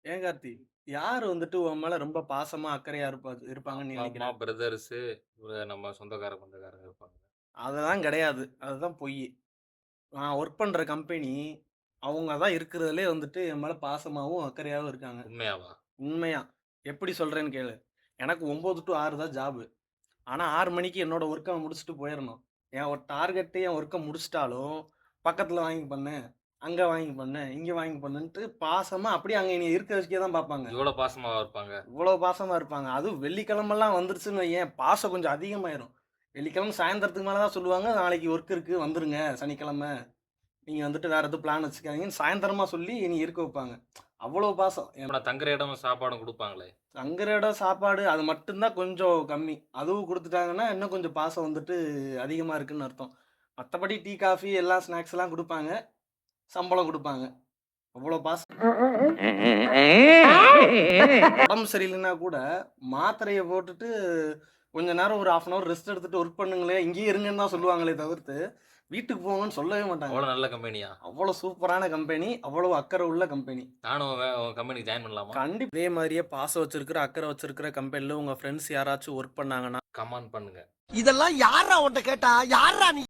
ஏன் கார்த்தி, யார் வந்துட்டு உன் மேல ரொம்ப பாசமா, அக்கறையா இருப்பாங்கன்னு நீ அப்பா, நெனைக்கிற? அம்மா, பிரதர்ஸு நம்ம சொந்தக்காரங்க இருப்பாங்க. அதெல்லாம் கிடையாது. அதுதான் பொய்யி. நான் ஒர்க் பண்ற கம்பெனி, அவங்க தான் இருக்கிறதுலயே வந்துட்டு என் மேல பாசமாவும், அக்கறையாவும் இருக்காங்க. உண்மையாவா? உண்மையா. எப்படி சொல்றேன்னு கேளு. எனக்கு 9 டூ 6 தான் ஜாபு. ஆனா 6 மணிக்கு என்னோட ஒர்க்க முடிச்சுட்டு போயிரணும். என் ஒரு டார்கெட்டு என் ஒர்க்க முடிச்சுட்டாலும், பக்கத்துல வாங்கி பண்ணு, அங்க வாங்கி பண்ணு, இங்க வாங்கி பண்ணுன்ட்டு பாசமா அப்படியே அங்க என்னைய இருக்க வச்சுக்க தான் பார்ப்பாங்க. இவ்வளோ பாசமாவா இருப்பாங்க? இவ்வளோ பாசமா இருப்பாங்க. அதுவும் வெள்ளிக்கிழமைலாம் வந்துருச்சுன்னு வையேன், பாசம் கொஞ்சம் அதிகமாயிரும். வெள்ளிக்கிழமை சாயந்தரத்துக்கு மேல தான் சொல்லுவாங்க, "நாளைக்கு ஒர்க் இருக்கு வந்துருங்க சனிக்கிழமை. நீங்க வந்துட்டு வேற எதுவும் பிளான் வச்சுக்காதீங்கன்னு" சாயந்தரமா சொல்லி என்னைய இருக்க வைப்பாங்க. அவ்வளோ பாசம். அப்ப நான் தங்குற இடமும், சாப்பாடும் குடுப்பாங்களே! தங்குற இடம், சாப்பாடு அது மட்டும் தான் கொஞ்சம் கம்மி. அதுவும் குடுத்துட்டாங்கன்னா, இன்னும் கொஞ்சம் பாசம் வந்துட்டு அதிகமா இருக்குன்னு அர்த்தம். மத்தபடி டீ, காஃபி எல்லாம் ஸ்நாக்ஸ்லாம் குடுப்பாங்க. சம்பளம் குடுப்பாங்க. அவ்வளோ பாசம். உடம்பு சரியில்லன்னா கூட, மாத்திரைய போட்டுட்டு கொஞ்ச நேரம் ஒரு 1/2 அன் ஹவர் ரெஸ்ட் எடுத்துட்டு ஒர்க் பண்ணுங்களேன், இங்கேயே இருங்கன்னு தான் சொல்லுவாங்களே தவிர்த்து, வீட்டுக்கு போங்கன்னு சொல்லவே மாட்டாங்க. அவ்வளோ நல்ல கம்பெனியா? அவ்வளோ சூப்பரான கம்பெனி, அவ்வளோ அக்கறை உள்ள கம்பெனி. நானும் உங்க கம்பெனிக்கு ஜாயின் பண்ணலாமா? இதே மாரியே பாசம் வச்சிருக்கிற, அக்கறை வச்சிருக்கிற கம்பெனில உங்க ஃப்ரெண்ட்ஸ் யாராச்சும் ஒர்க் பண்ணாங்கன்னா கமான் பண்ணுங்க. இதெல்லாம் யார்றா உன்ட்ட கேட்டா? யார்றா நீ?